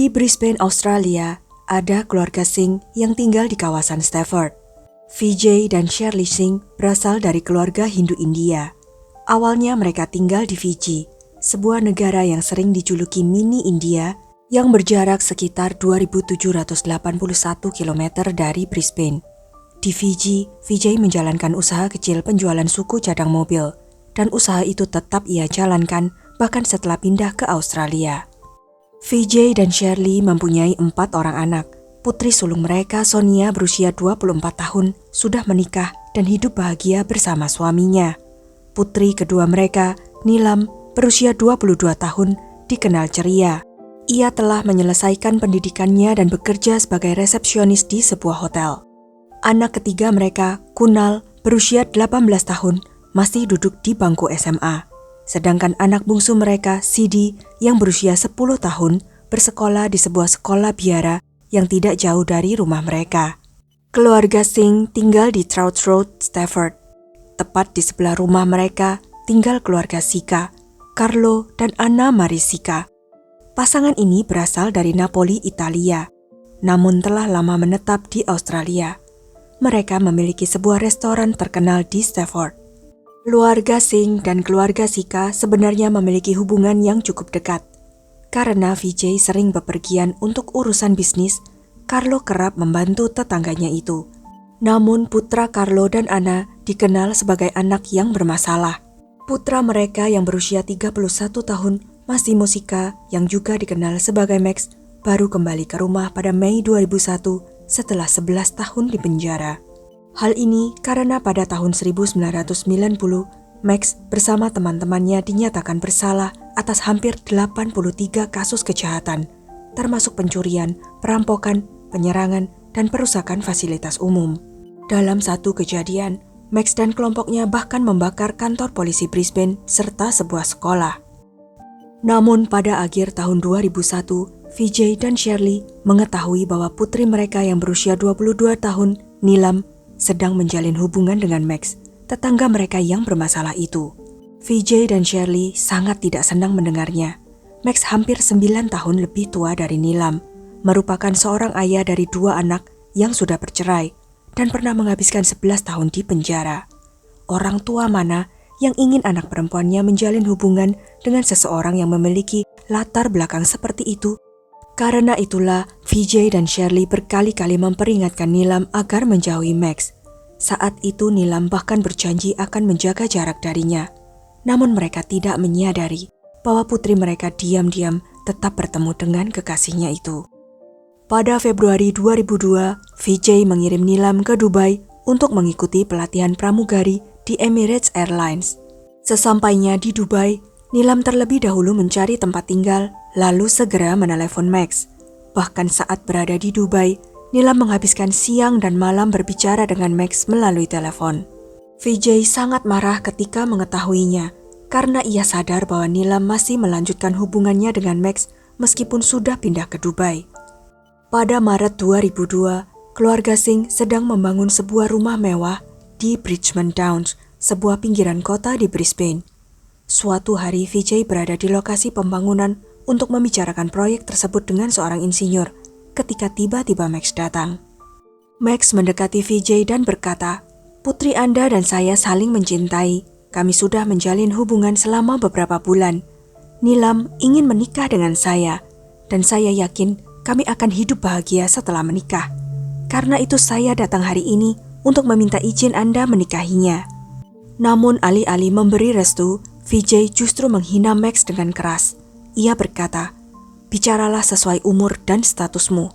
Di Brisbane, Australia, ada keluarga Singh yang tinggal di kawasan Stafford. Vijay dan Shirley Singh berasal dari keluarga Hindu India. Awalnya mereka tinggal di Fiji, sebuah negara yang sering dijuluki mini India yang berjarak sekitar 2.781 km dari Brisbane. Di Fiji, Vijay menjalankan usaha kecil penjualan suku cadang mobil, dan usaha itu tetap ia jalankan bahkan setelah pindah ke Australia. Vijay dan Shirley mempunyai 4 orang anak. Putri sulung mereka, Sonia, berusia 24 tahun, sudah menikah dan hidup bahagia bersama suaminya. Putri kedua mereka, Nilam, berusia 22 tahun, dikenal ceria. Ia telah menyelesaikan pendidikannya dan bekerja sebagai resepsionis di sebuah hotel. Anak ketiga mereka, Kunal, berusia 18 tahun, masih duduk di bangku SMA. Sedangkan anak bungsu mereka, Sidi, yang berusia 10 tahun, bersekolah di sebuah sekolah biara yang tidak jauh dari rumah mereka. Keluarga Singh tinggal di Trout Road, Stafford. Tepat di sebelah rumah mereka tinggal keluarga Sika, Carlo dan Anna Marie Sika. Pasangan ini berasal dari Napoli, Italia, namun telah lama menetap di Australia. Mereka memiliki sebuah restoran terkenal di Stafford. Keluarga Singh dan keluarga Sika sebenarnya memiliki hubungan yang cukup dekat. Karena Vijay sering bepergian untuk urusan bisnis, Carlo kerap membantu tetangganya itu. Namun putra Carlo dan Anna dikenal sebagai anak yang bermasalah. Putra mereka yang berusia 31 tahun, Massimo Sika, yang juga dikenal sebagai Max, baru kembali ke rumah pada Mei 2001 setelah 11 tahun di penjara. Hal ini karena pada tahun 1990, Max bersama teman-temannya dinyatakan bersalah atas hampir 83 kasus kejahatan, termasuk pencurian, perampokan, penyerangan, dan perusakan fasilitas umum. Dalam satu kejadian, Max dan kelompoknya bahkan membakar kantor polisi Brisbane serta sebuah sekolah. Namun pada akhir tahun 2001, Vijay dan Shirley mengetahui bahwa putri mereka yang berusia 22 tahun, Nilam, sedang menjalin hubungan dengan Max, tetangga mereka yang bermasalah itu. Vijay dan Shirley sangat tidak senang mendengarnya. Max hampir 9 tahun lebih tua dari Nilam, merupakan seorang ayah dari 2 anak yang sudah bercerai dan pernah menghabiskan 11 tahun di penjara. Orang tua mana yang ingin anak perempuannya menjalin hubungan dengan seseorang yang memiliki latar belakang seperti itu? Karena itulah, Vijay dan Shirley berkali-kali memperingatkan Nilam agar menjauhi Max. Saat itu Nilam bahkan berjanji akan menjaga jarak darinya. Namun mereka tidak menyadari bahwa putri mereka diam-diam tetap bertemu dengan kekasihnya itu. Pada Februari 2002, Vijay mengirim Nilam ke Dubai untuk mengikuti pelatihan pramugari di Emirates Airlines. Sesampainya di Dubai, Nilam terlebih dahulu mencari tempat tinggal, lalu segera menelepon Max. Bahkan saat berada di Dubai, Nilam menghabiskan siang dan malam berbicara dengan Max melalui telepon. Vijay sangat marah ketika mengetahuinya, karena ia sadar bahwa Nilam masih melanjutkan hubungannya dengan Max meskipun sudah pindah ke Dubai. Pada Maret 2002, keluarga Singh sedang membangun sebuah rumah mewah di Bridgeman Downs, sebuah pinggiran kota di Brisbane. Suatu hari Vijay berada di lokasi pembangunan untuk membicarakan proyek tersebut dengan seorang insinyur ketika tiba-tiba Max datang. Max mendekati Vijay dan berkata, "Putri Anda dan saya saling mencintai. Kami sudah menjalin hubungan selama beberapa bulan. Nilam ingin menikah dengan saya, dan saya yakin kami akan hidup bahagia setelah menikah. Karena itu saya datang hari ini untuk meminta izin Anda menikahinya." Namun alih-alih memberi restu, Vijay justru menghina Max dengan keras. Ia berkata, "Bicaralah sesuai umur dan statusmu.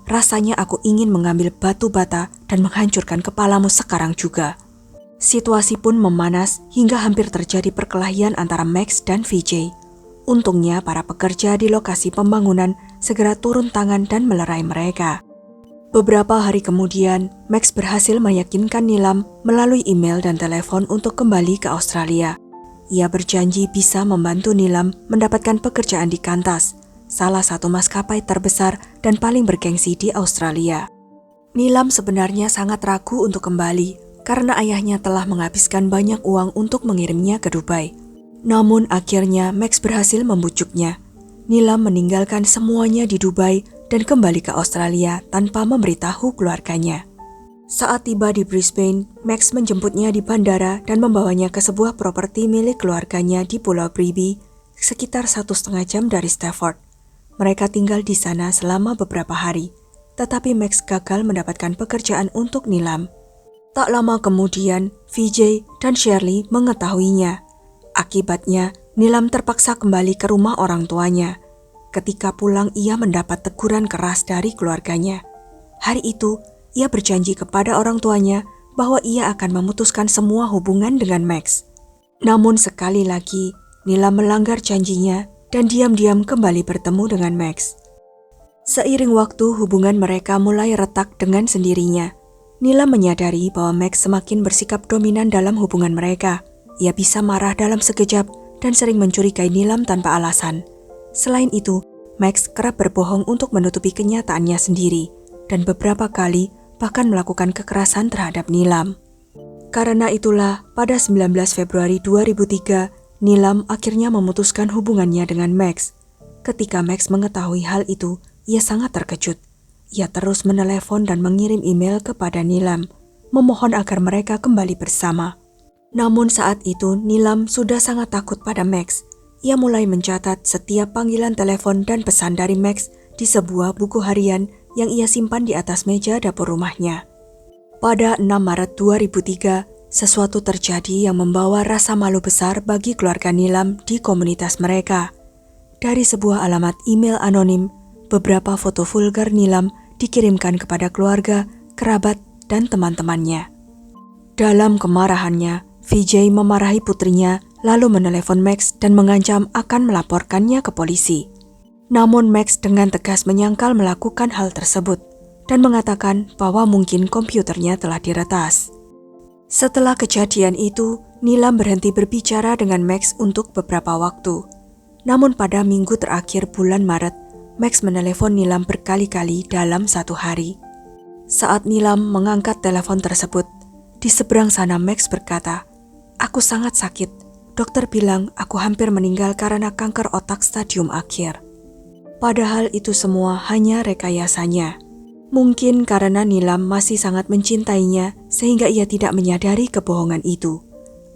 Rasanya aku ingin mengambil batu bata dan menghancurkan kepalamu sekarang juga." Situasi pun memanas hingga hampir terjadi perkelahian antara Max dan Vijay. Untungnya para pekerja di lokasi pembangunan segera turun tangan dan melerai mereka. Beberapa hari kemudian, Max berhasil meyakinkan Nilam melalui email dan telepon untuk kembali ke Australia. Ia berjanji bisa membantu Nilam mendapatkan pekerjaan di Qantas, salah satu maskapai terbesar dan paling bergengsi di Australia. Nilam sebenarnya sangat ragu untuk kembali karena ayahnya telah menghabiskan banyak uang untuk mengirimnya ke Dubai. Namun akhirnya Max berhasil membujuknya. Nilam meninggalkan semuanya di Dubai dan kembali ke Australia tanpa memberitahu keluarganya. Saat tiba di Brisbane, Max menjemputnya di bandara dan membawanya ke sebuah properti milik keluarganya di Pulau Bribie, sekitar 1,5 jam dari Stafford. Mereka tinggal di sana selama beberapa hari, tetapi Max gagal mendapatkan pekerjaan untuk Nilam. Tak lama kemudian, Vijay dan Shirley mengetahuinya. Akibatnya, Nilam terpaksa kembali ke rumah orang tuanya. Ketika pulang, ia mendapat teguran keras dari keluarganya. Hari itu, ia berjanji kepada orang tuanya bahwa ia akan memutuskan semua hubungan dengan Max. Namun sekali lagi, Nilam melanggar janjinya dan diam-diam kembali bertemu dengan Max. Seiring waktu, hubungan mereka mulai retak dengan sendirinya. Nilam menyadari bahwa Max semakin bersikap dominan dalam hubungan mereka. Ia bisa marah dalam sekejap dan sering mencurigai Nilam tanpa alasan. Selain itu, Max kerap berbohong untuk menutupi kenyataannya sendiri dan beberapa kali bahkan melakukan kekerasan terhadap Nilam. Karena itulah, pada 19 Februari 2003, Nilam akhirnya memutuskan hubungannya dengan Max. Ketika Max mengetahui hal itu, ia sangat terkejut. Ia terus menelepon dan mengirim email kepada Nilam, memohon agar mereka kembali bersama. Namun saat itu, Nilam sudah sangat takut pada Max. Ia mulai mencatat setiap panggilan telepon dan pesan dari Max di sebuah buku harian yang ia simpan di atas meja dapur rumahnya. Pada 6 Maret 2003, sesuatu terjadi yang membawa rasa malu besar bagi keluarga Nilam di komunitas mereka. Dari sebuah alamat email anonim, beberapa foto vulgar Nilam dikirimkan kepada keluarga, kerabat, dan teman-temannya. Dalam kemarahannya, Vijay memarahi putrinya lalu menelepon Max dan mengancam akan melaporkannya ke polisi. Namun Max dengan tegas menyangkal melakukan hal tersebut dan mengatakan bahwa mungkin komputernya telah diretas. Setelah kejadian itu, Nilam berhenti berbicara dengan Max untuk beberapa waktu. Namun pada minggu terakhir bulan Maret, Max menelepon Nilam berkali-kali dalam satu hari. Saat Nilam mengangkat telepon tersebut, di seberang sana Max berkata, "Aku sangat sakit. Dokter bilang aku hampir meninggal karena kanker otak stadium akhir." Padahal itu semua hanya rekayasanya. Mungkin karena Nilam masih sangat mencintainya sehingga ia tidak menyadari kebohongan itu.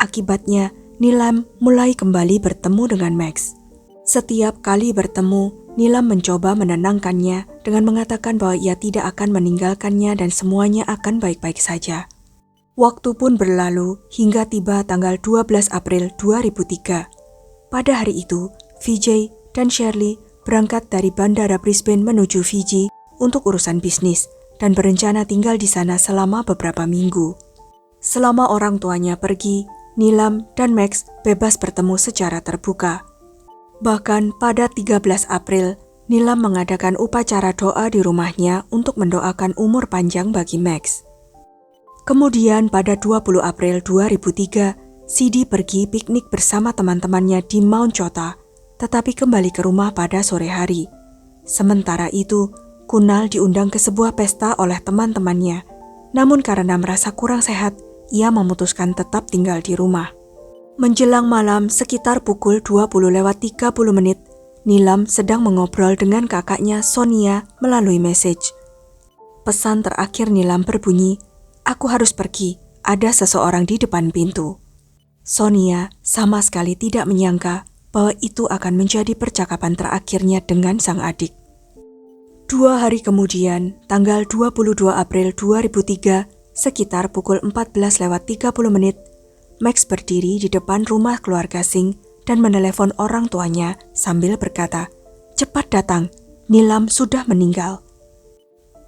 Akibatnya, Nilam mulai kembali bertemu dengan Max. Setiap kali bertemu, Nilam mencoba menenangkannya dengan mengatakan bahwa ia tidak akan meninggalkannya dan semuanya akan baik-baik saja. Waktu pun berlalu hingga tiba tanggal 12 April 2003. Pada hari itu, Vijay dan Shirley berangkat dari Bandara Brisbane menuju Fiji untuk urusan bisnis dan berencana tinggal di sana selama beberapa minggu. Selama orang tuanya pergi, Nilam dan Max bebas bertemu secara terbuka. Bahkan pada 13 April, Nilam mengadakan upacara doa di rumahnya untuk mendoakan umur panjang bagi Max. Kemudian pada 20 April 2003, Sidi pergi piknik bersama teman-temannya di Mount Chota, tetapi kembali ke rumah pada sore hari. Sementara itu, Kunal diundang ke sebuah pesta oleh teman-temannya. Namun karena merasa kurang sehat, ia memutuskan tetap tinggal di rumah. Menjelang malam sekitar pukul 20:30, Nilam sedang mengobrol dengan kakaknya Sonia melalui message. Pesan terakhir Nilam berbunyi, "Aku harus pergi, ada seseorang di depan pintu." Sonia sama sekali tidak menyangka bahwa itu akan menjadi percakapan terakhirnya dengan sang adik. 2 hari kemudian, tanggal 22 April 2003, sekitar pukul 14:30, Max berdiri di depan rumah keluarga Singh dan menelepon orang tuanya sambil berkata, "Cepat datang, Nilam sudah meninggal."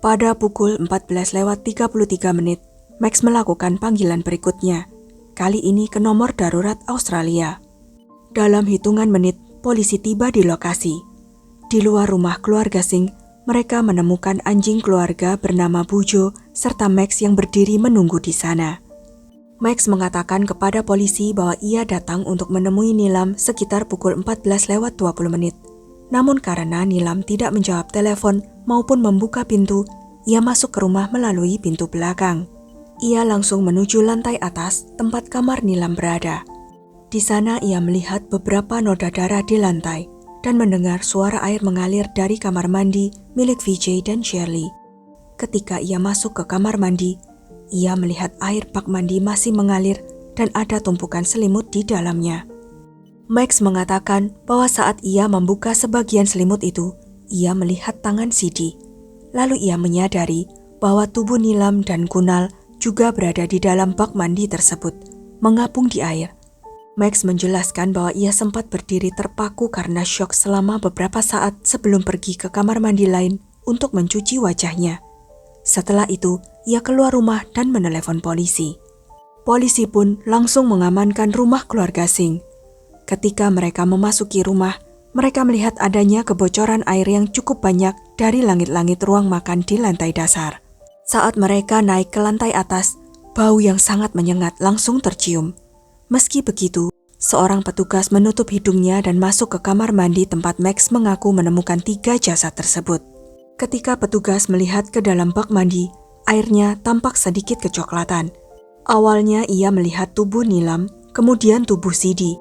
Pada pukul 14:33, Max melakukan panggilan berikutnya, kali ini ke nomor darurat Australia. Dalam hitungan menit, polisi tiba di lokasi. Di luar rumah keluarga Singh, mereka menemukan anjing keluarga bernama Bujo serta Max yang berdiri menunggu di sana. Max mengatakan kepada polisi bahwa ia datang untuk menemui Nilam sekitar pukul 14:20. Namun karena Nilam tidak menjawab telepon maupun membuka pintu, ia masuk ke rumah melalui pintu belakang. Ia langsung menuju lantai atas tempat kamar Nilam berada. Di sana ia melihat beberapa noda darah di lantai. dan mendengar suara air mengalir dari kamar mandi milik Vijay dan Shirley. Ketika ia masuk ke kamar mandi, ia melihat air bak mandi masih mengalir dan ada tumpukan selimut di dalamnya. Max mengatakan bahwa saat ia membuka sebagian selimut itu, ia melihat tangan Sidi. Lalu ia menyadari bahwa tubuh Nilam dan Kunal juga berada di dalam bak mandi tersebut, mengapung di air. Max menjelaskan bahwa ia sempat berdiri terpaku karena syok selama beberapa saat sebelum pergi ke kamar mandi lain untuk mencuci wajahnya. Setelah itu, ia keluar rumah dan menelepon polisi. Polisi pun langsung mengamankan rumah keluarga Singh. Ketika mereka memasuki rumah, mereka melihat adanya kebocoran air yang cukup banyak dari langit-langit ruang makan di lantai dasar. Saat mereka naik ke lantai atas, bau yang sangat menyengat langsung tercium. Meski begitu, seorang petugas menutup hidungnya dan masuk ke kamar mandi tempat Max mengaku menemukan 3 jasad tersebut. Ketika petugas melihat ke dalam bak mandi, airnya tampak sedikit kecoklatan. Awalnya ia melihat tubuh Nilam, kemudian tubuh Sidi.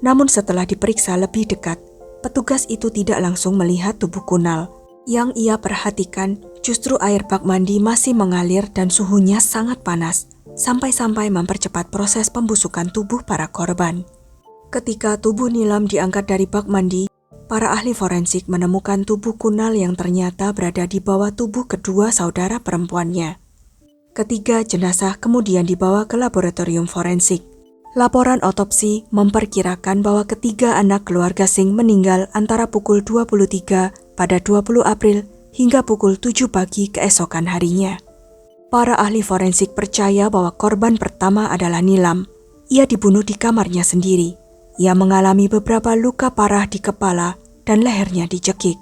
Namun setelah diperiksa lebih dekat, petugas itu tidak langsung melihat tubuh Kunal. Yang ia perhatikan justru air bak mandi masih mengalir dan suhunya sangat panas, sampai-sampai mempercepat proses pembusukan tubuh para korban. Ketika tubuh Nilam diangkat dari bak mandi, para ahli forensik menemukan tubuh Kunal yang ternyata berada di bawah tubuh kedua saudara perempuannya. Ketiga jenazah kemudian dibawa ke laboratorium forensik. Laporan otopsi memperkirakan bahwa ketiga anak keluarga Singh meninggal antara pukul 23 pada 20 April hingga pukul 7 pagi keesokan harinya. Para ahli forensik percaya bahwa korban pertama adalah Nilam. Ia dibunuh di kamarnya sendiri. Ia mengalami beberapa luka parah di kepala dan lehernya dicekik.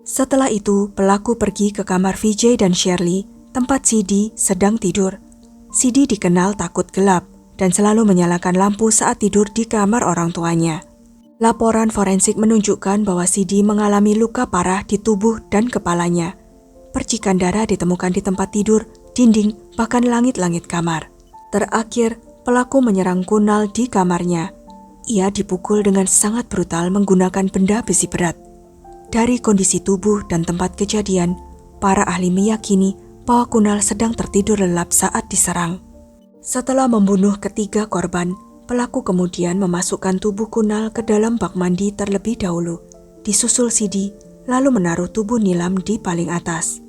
Setelah itu, pelaku pergi ke kamar Vijay dan Shirley, tempat Sidi sedang tidur. Sidi dikenal takut gelap dan selalu menyalakan lampu saat tidur di kamar orang tuanya. Laporan forensik menunjukkan bahwa Sidi mengalami luka parah di tubuh dan kepalanya. Percikan darah ditemukan di tempat tidur, dinding, bahkan langit-langit kamar. Terakhir, pelaku menyerang Kunal di kamarnya. Ia dipukul dengan sangat brutal menggunakan benda besi berat. Dari kondisi tubuh dan tempat kejadian, para ahli meyakini bahwa Kunal sedang tertidur lelap saat diserang. Setelah membunuh ketiga korban, pelaku kemudian memasukkan tubuh Kunal ke dalam bak mandi terlebih dahulu, disusul Sidi, lalu menaruh tubuh Nilam di paling atas.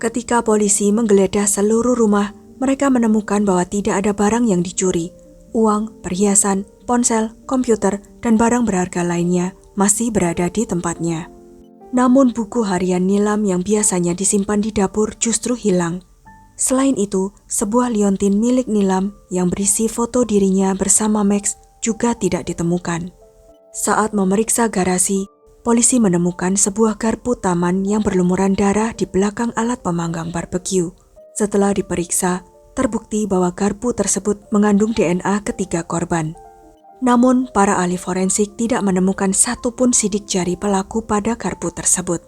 Ketika polisi menggeledah seluruh rumah, mereka menemukan bahwa tidak ada barang yang dicuri. Uang, perhiasan, ponsel, komputer, dan barang berharga lainnya masih berada di tempatnya. Namun buku harian Nilam yang biasanya disimpan di dapur justru hilang. Selain itu, sebuah liontin milik Nilam yang berisi foto dirinya bersama Max juga tidak ditemukan. Saat memeriksa garasi, polisi menemukan sebuah garpu taman yang berlumuran darah di belakang alat pemanggang barbeque. Setelah diperiksa, terbukti bahwa garpu tersebut mengandung DNA ketiga korban. Namun, para ahli forensik tidak menemukan satupun sidik jari pelaku pada garpu tersebut.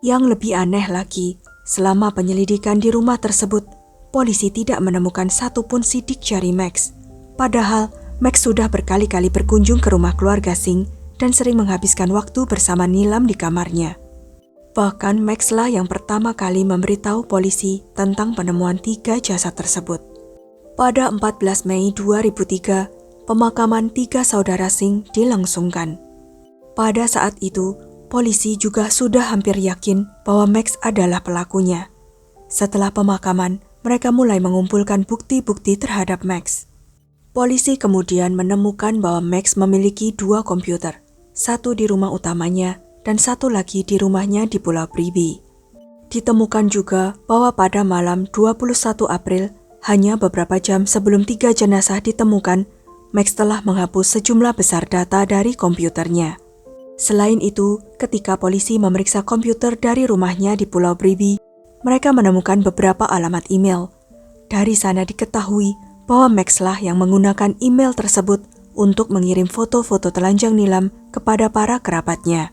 Yang lebih aneh lagi, selama penyelidikan di rumah tersebut, polisi tidak menemukan satupun sidik jari Max. Padahal, Max sudah berkali-kali berkunjung ke rumah keluarga Singh dan sering menghabiskan waktu bersama Nilam di kamarnya. Bahkan Max lah yang pertama kali memberitahu polisi tentang penemuan 3 jasad tersebut. Pada 14 Mei 2003, pemakaman 3 saudara Singh dilangsungkan. Pada saat itu, polisi juga sudah hampir yakin bahwa Max adalah pelakunya. Setelah pemakaman, mereka mulai mengumpulkan bukti-bukti terhadap Max. Polisi kemudian menemukan bahwa Max memiliki 2 komputer, satu di rumah utamanya dan satu lagi di rumahnya di Pulau Pribi. Ditemukan juga bahwa pada malam 21 April, hanya beberapa jam sebelum 3 jenazah ditemukan, Max telah menghapus sejumlah besar data dari komputernya. Selain itu, ketika polisi memeriksa komputer dari rumahnya di Pulau Pribi, mereka menemukan beberapa alamat email. Dari sana diketahui bahwa Max lah yang menggunakan email tersebut untuk mengirim foto-foto telanjang Nilam kepada para kerabatnya.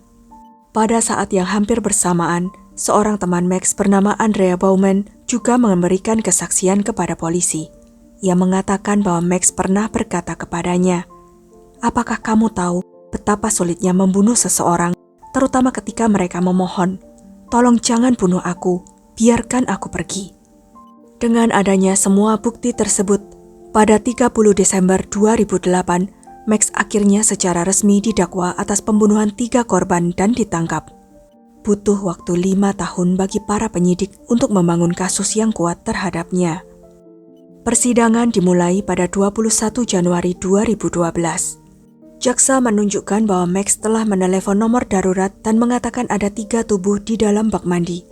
Pada saat yang hampir bersamaan, seorang teman Max bernama Andrea Baumann juga memberikan kesaksian kepada polisi. Ia mengatakan bahwa Max pernah berkata kepadanya, "Apakah kamu tahu betapa sulitnya membunuh seseorang, terutama ketika mereka memohon, "Tolong jangan bunuh aku, biarkan aku pergi." Dengan adanya semua bukti tersebut, pada 30 Desember 2008, Max akhirnya secara resmi didakwa atas pembunuhan 3 korban dan ditangkap. Butuh waktu 5 tahun bagi para penyidik untuk membangun kasus yang kuat terhadapnya. Persidangan dimulai pada 21 Januari 2012. Jaksa menunjukkan bahwa Max telah menelepon nomor darurat dan mengatakan ada 3 tubuh di dalam bak mandi.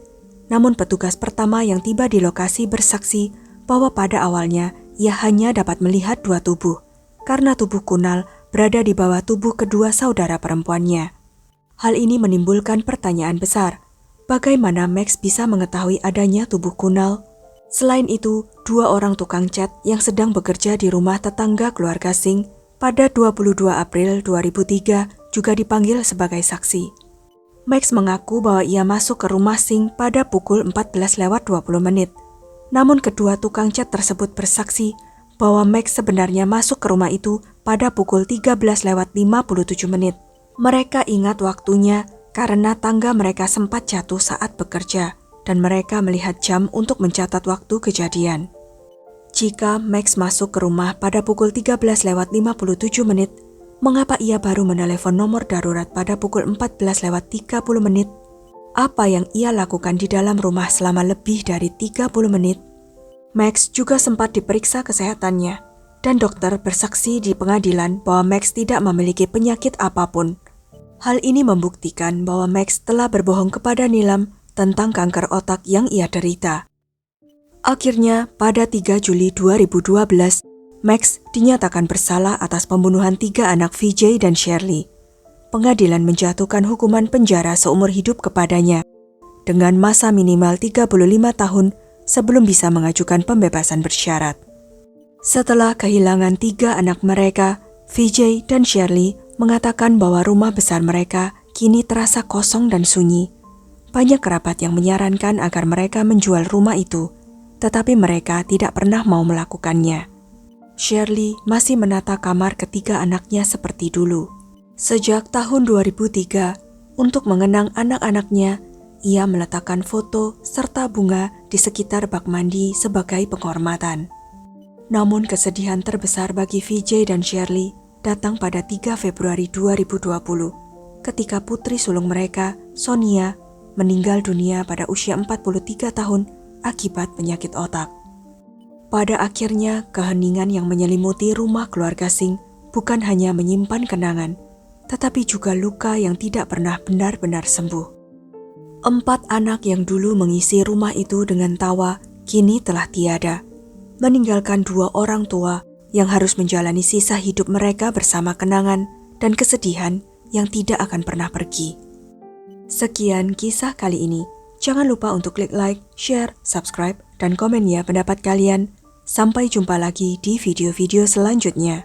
Namun petugas pertama yang tiba di lokasi bersaksi bahwa pada awalnya ia hanya dapat melihat 2 tubuh, karena tubuh Kunal berada di bawah tubuh kedua saudara perempuannya. Hal ini menimbulkan pertanyaan besar, bagaimana Max bisa mengetahui adanya tubuh Kunal? Selain itu, 2 orang tukang cat yang sedang bekerja di rumah tetangga keluarga Singh pada 22 April 2003 juga dipanggil sebagai saksi. Max mengaku bahwa ia masuk ke rumah Singh pada pukul 14:20. Namun kedua tukang cat tersebut bersaksi bahwa Max sebenarnya masuk ke rumah itu pada pukul 13:57. Mereka ingat waktunya karena tangga mereka sempat jatuh saat bekerja dan mereka melihat jam untuk mencatat waktu kejadian. Jika Max masuk ke rumah pada pukul 13:57, mengapa ia baru menelepon nomor darurat pada pukul 14:30? Apa yang ia lakukan di dalam rumah selama lebih dari 30 menit? Max juga sempat diperiksa kesehatannya, dan dokter bersaksi di pengadilan bahwa Max tidak memiliki penyakit apapun. Hal ini membuktikan bahwa Max telah berbohong kepada Neelam tentang kanker otak yang ia derita. Akhirnya, pada 3 Juli 2012, Max dinyatakan bersalah atas pembunuhan 3 anak Vijay dan Shirley. Pengadilan menjatuhkan hukuman penjara seumur hidup kepadanya, dengan masa minimal 35 tahun sebelum bisa mengajukan pembebasan bersyarat. Setelah kehilangan 3 anak mereka, Vijay dan Shirley mengatakan bahwa rumah besar mereka kini terasa kosong dan sunyi. Banyak kerabat yang menyarankan agar mereka menjual rumah itu, tetapi mereka tidak pernah mau melakukannya. Shirley masih menata kamar ketiga anaknya seperti dulu. Sejak tahun 2003, untuk mengenang anak-anaknya, ia meletakkan foto serta bunga di sekitar bak mandi sebagai penghormatan. Namun kesedihan terbesar bagi Vijay dan Shirley datang pada 3 Februari 2020, ketika putri sulung mereka, Sonia, meninggal dunia pada usia 43 tahun akibat penyakit otak. Pada akhirnya, keheningan yang menyelimuti rumah keluarga Singh bukan hanya menyimpan kenangan, tetapi juga luka yang tidak pernah benar-benar sembuh. 4 anak yang dulu mengisi rumah itu dengan tawa, kini telah tiada, meninggalkan 2 orang tua yang harus menjalani sisa hidup mereka bersama kenangan dan kesedihan yang tidak akan pernah pergi. Sekian kisah kali ini. Jangan lupa untuk klik like, share, subscribe, dan komen ya pendapat kalian. Sampai jumpa lagi di video-video selanjutnya.